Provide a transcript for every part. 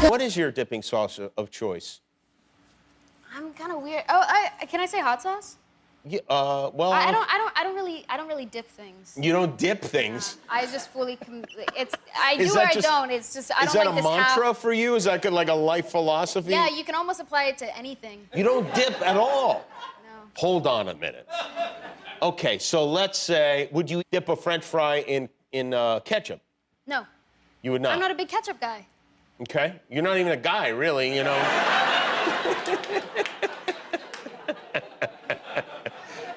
What is your dipping sauce of choice? I'm kind of weird. Oh, can I say hot sauce? Yeah, well, I don't really dip things. You don't dip things. I just fully. I do or I don't. It's just I don't like this. Is that a mantra for you? Is that like a life philosophy? Yeah, you can almost apply it to anything. You don't dip at all. No. Hold on a minute. Okay, so let's say, would you dip a French fry in ketchup? No. You would not. I'm not a big ketchup guy. Okay, you're not even a guy, really. You know.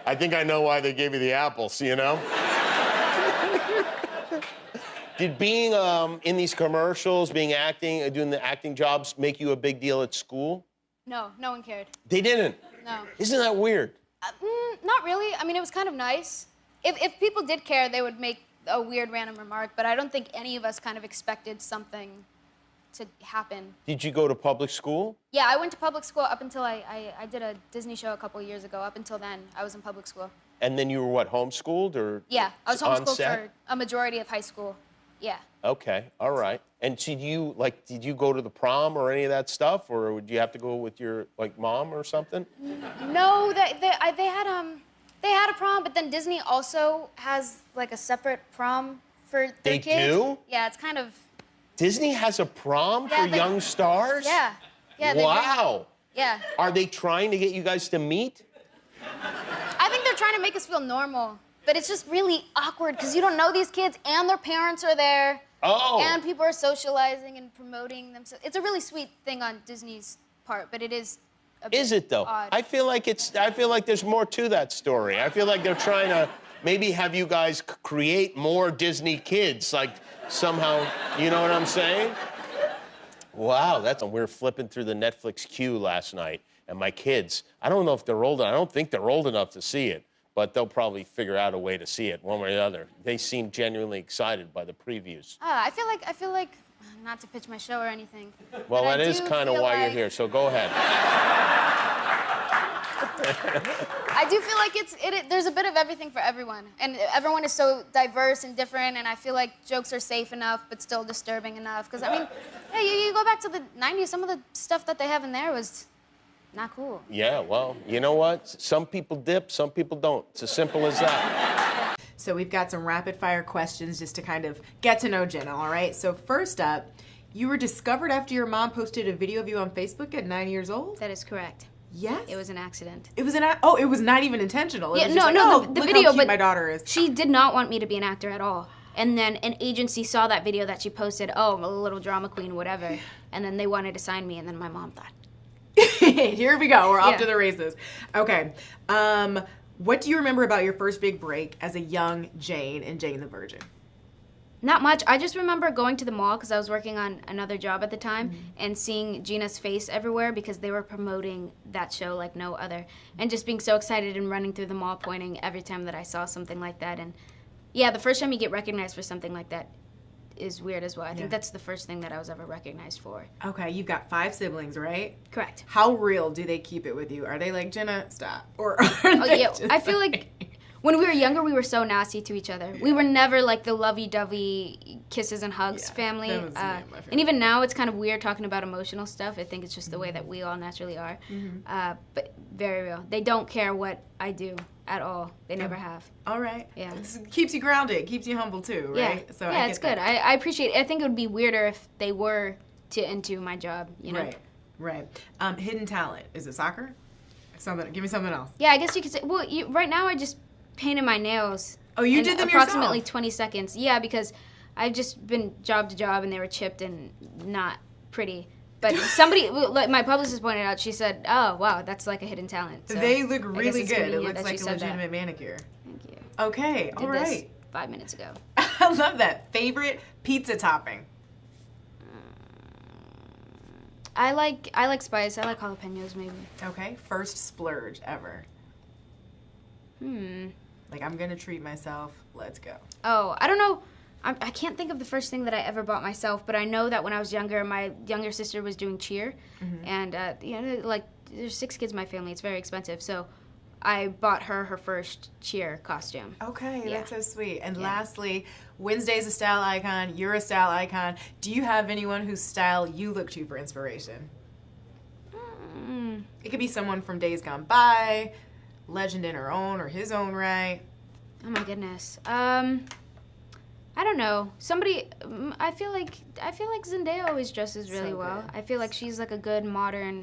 I think I know why they gave you the apples, you know? Did being in these commercials, doing the acting jobs, make you a big deal at school? No, no one cared. They didn't? No. Isn't that weird? Not really. I mean, it was kind of nice. If people did care, they would make a weird random remark, but I don't think any of us kind of expected something to happen. Did you go to public school? Yeah, I went to public school up until I did a Disney show a couple of years ago. Up until then, I was in public school. And then you were what, homeschooled or? Yeah, I was homeschooled set? for a majority of high school. Yeah. Okay, all right. And so did you go to the prom or any of that stuff, or would you have to go with your mom or something? No, they had a prom, but then Disney also has like a separate prom for their kids. They do? Yeah, it's kind of. Disney has a prom for young stars? Yeah. Yeah. Wow. Yeah. Are they trying to get you guys to meet? I think they're trying to make us feel normal, but it's just really awkward because you don't know these kids and their parents are there. Oh. And people are socializing and promoting themselves. It's a really sweet thing on Disney's part, but it is a bit Is it though? odd. I feel like there's more to that story. I feel like they're trying to maybe have you guys create more Disney kids, like somehow, you know what I'm saying? Wow, we were flipping through the Netflix queue last night, and my kids, I don't know if they're old enough. I don't think they're old enough to see it, but they'll probably figure out a way to see it one way or the other. They seem genuinely excited by the previews. I feel like, not to pitch my show or anything. Well, but that is kind of why you're here, so go ahead. I do feel like there's a bit of everything for everyone, and everyone is so diverse and different, and I feel like jokes are safe enough but still disturbing enough. Because, I mean, hey, you go back to the 90s, some of the stuff that they have in there was not cool. Yeah, well, you know what? Some people dip, some people don't. It's as simple as that. So we've got some rapid fire questions just to kind of get to know Jenna, all right? So first up, you were discovered after your mom posted a video of you on Facebook at 9 years old? That is correct. Yes. It was an accident. It was it was not even intentional. It Yeah, was no, just no, like, the look video, how cute but my daughter is. She did not want me to be an actor at all. And then an agency saw that video that she posted, oh, I'm a little drama queen, whatever. And then they wanted to sign me, and then my mom thought. Here we go. We're off Yeah. to the races. Okay. What do you remember about your first big break as a young Jane in Jane the Virgin? Not much. I just remember going to the mall because I was working on another job at the time and seeing Gina's face everywhere because they were promoting that show like no other. And just being so excited and running through the mall pointing every time that I saw something like that. And yeah, the first time you get recognized for something like that is weird as well. I think that's the first thing that I was ever recognized for. Okay, you've got 5 siblings, right? Correct. How real do they keep it with you? Are they like, Jenna, stop? Or are Oh they yeah, just I feel like when we were younger, we were so nasty to each other. We were never like the lovey-dovey kisses and hugs family. that was me and my And even now, it's kind of weird talking about emotional stuff. I think it's just the way that we all naturally are. But very real. They don't care what I do at all. They never have. All right. Yeah. It keeps you grounded, keeps you humble too, right? Yeah, So yeah, I it's get good. that. I appreciate it. I think it would be weirder if they were into my job, you know? Right. Hidden talent. Is it soccer? Give me something else. Yeah, I guess you could say, well, right now I just painted my nails. Oh, you in did them approximately yourself? 20 seconds. Yeah, because I've just been job to job and they were chipped and not pretty. But somebody, like my publicist pointed out, she said, oh, wow, that's like a hidden talent. So They look I guess really it's good. It convenient looks that like she a said that. legitimate manicure. Thank you. Okay, all Did this right. 5 minutes ago. I love that. Favorite pizza topping? I like spice. I like jalapenos maybe. Okay. First splurge ever. Like, I'm going to treat myself. Let's go. Oh, I don't know. I can't think of the first thing that I ever bought myself, but I know that when I was younger, my younger sister was doing cheer, and you know, like there's 6 kids in my family. It's very expensive, so I bought her first cheer costume. Okay, Yeah. that's so sweet. And Yeah. lastly, Wednesday's a style icon, you're a style icon. Do you have anyone whose style you look to for inspiration? It could be someone from days gone by, legend in her own or his own right. Oh my goodness. I don't know. Somebody. I feel like Zendaya always dresses really So well. good. I feel like she's like a good modern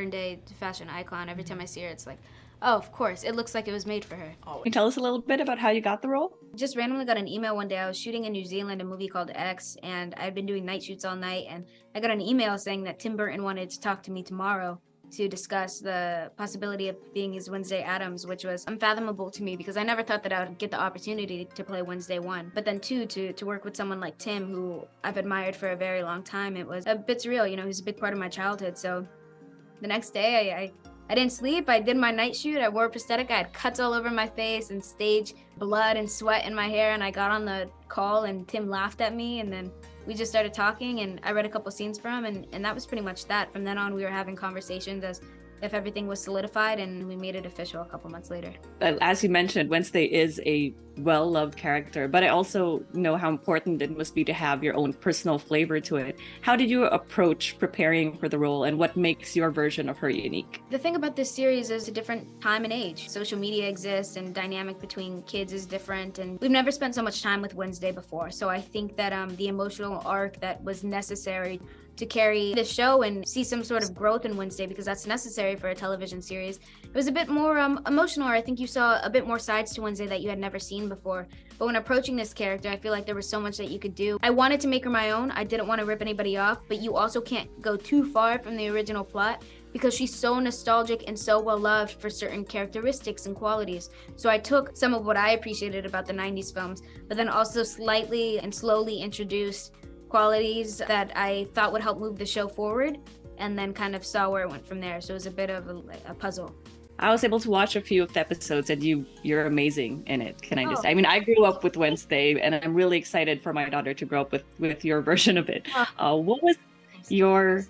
day fashion icon. Every time I see her, it's like, oh, of course, it looks like it was made for her. Always. Can you tell us a little bit about how you got the role? Just randomly got an email one day. I was shooting in New Zealand a movie called X, and I'd been doing night shoots all night, and I got an email saying that Tim Burton wanted to talk to me tomorrow to discuss the possibility of being his Wednesday Addams, which was unfathomable to me because I never thought that I would get the opportunity to play Wednesday 1. But then 2, to work with someone like Tim, who I've admired for a very long time, it was a bit surreal. You know, he's a big part of my childhood. So the next day, I didn't sleep. I did my night shoot. I wore a prosthetic. I had cuts all over my face and stage blood and sweat in my hair. And I got on the call and Tim laughed at me. And then we just started talking and I read a couple scenes for him. And that was pretty much that. From then on, we were having conversations as if everything was solidified, and we made it official a couple months later. As you mentioned, Wednesday is a well-loved character, but I also know how important it must be to have your own personal flavor to it. How did you approach preparing for the role, and what makes your version of her unique? The thing about this series is a different time and age. Social media exists, and dynamic between kids is different, and we've never spent so much time with Wednesday before. So I think that the emotional arc that was necessary to carry the show and see some sort of growth in Wednesday, because that's necessary for a television series, it was a bit more emotional. I think you saw a bit more sides to Wednesday that you had never seen before. But when approaching this character, I feel like there was so much that you could do. I wanted to make her my own. I didn't want to rip anybody off, but you also can't go too far from the original plot because she's so nostalgic and so well loved for certain characteristics and qualities. So I took some of what I appreciated about the 90s films, but then also slightly and slowly introduced qualities that I thought would help move the show forward, and then kind of saw where it went from there. So it was a bit of a puzzle. I was able to watch a few of the episodes, and you're amazing in it. Can I just? Oh. I mean, I grew up with Wednesday, and I'm really excited for my daughter to grow up with your version of it. What was your,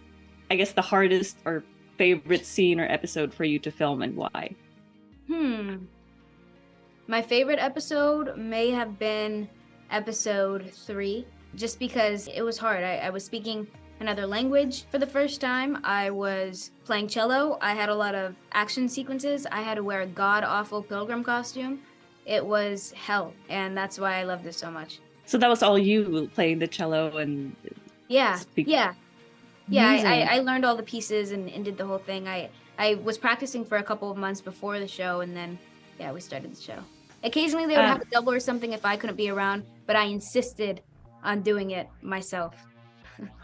I guess, the hardest or favorite scene or episode for you to film, and why? My favorite episode may have been episode 3, just because it was hard. I was speaking another language for the first time. I was playing cello. I had a lot of action sequences. I had to wear a god-awful pilgrim costume. It was hell, and that's why I loved it so much. So that was all you playing the cello and Yeah. Amazing. I learned all the pieces and did the whole thing. I was practicing for a couple of months before the show, and then we started the show. Occasionally they would have a double or something if I couldn't be around, but I insisted on doing it myself.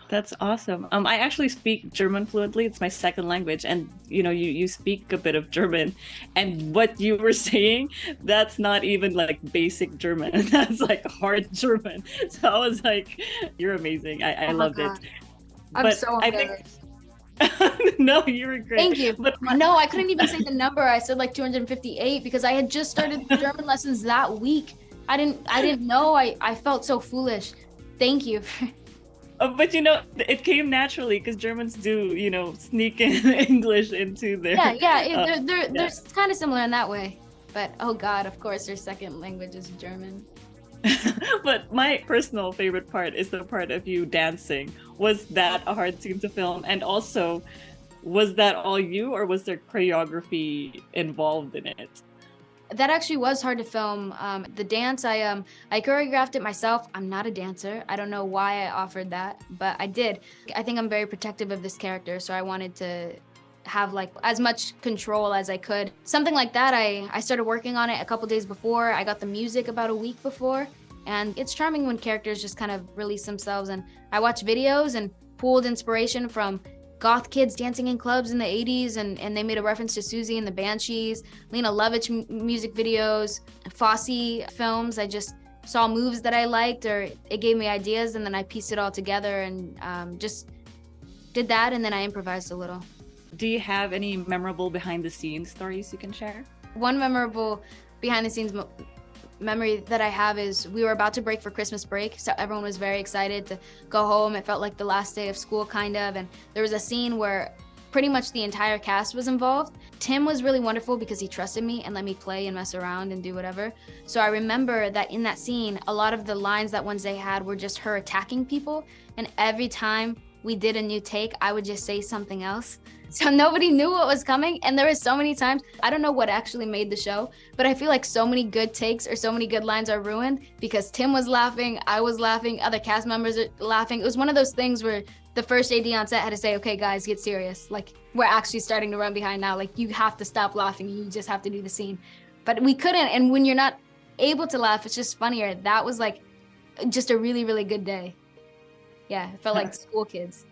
That's awesome. I actually speak German fluently. It's my second language, and you speak a bit of German, and what you were saying, that's not even like basic German. That's like hard German. So I was like, you're amazing. I loved it. I'm so embarrassed. No, you were great. Thank you. But No, I couldn't even say the number. I said like 258 because I had just started German lessons that week. I didn't know. I felt so foolish. Thank you. but it came naturally because Germans do, sneak in English into their. They're kind of similar in that way. But oh God, of course, their second language is German. But my personal favorite part is the part of you dancing. Was that a hard scene to film? And also, was that all you, or was there choreography involved in it? That actually was hard to film. The dance, I choreographed it myself. I'm not a dancer. I don't know why I offered that, but I did. I think I'm very protective of this character, so I wanted to have like as much control as I could. Something like that, I started working on it a couple days before. I got the music about a week before, and it's charming when characters just kind of release themselves. And I watched videos and pulled inspiration from goth kids dancing in clubs in the 80s, and they made a reference to Susie and the Banshees, Lena Lovitch music videos, Fosse films. I just saw moves that I liked, or it gave me ideas, and then I pieced it all together and just did that, and then I improvised a little. Do you have any memorable behind-the-scenes stories you can share? One memorable behind-the-scenes memory that I have is we were about to break for Christmas break, so everyone was very excited to go home. It felt like the last day of school, kind of, and there was a scene where pretty much the entire cast was involved. Tim was really wonderful because he trusted me and let me play and mess around and do whatever. So I remember that in that scene, a lot of the lines that Wednesday had were just her attacking people. And every time we did a new take, I would just say something else. So nobody knew what was coming. And there were so many times, I don't know what actually made the show, but I feel like so many good takes or so many good lines are ruined because Tim was laughing, I was laughing, other cast members are laughing. It was one of those things where the first AD on set had to say, okay, guys, get serious. Like, we're actually starting to run behind now. Like, you have to stop laughing. You just have to do the scene. But we couldn't. And when you're not able to laugh, it's just funnier. That was like just a really, really good day. Yeah, it felt like school kids.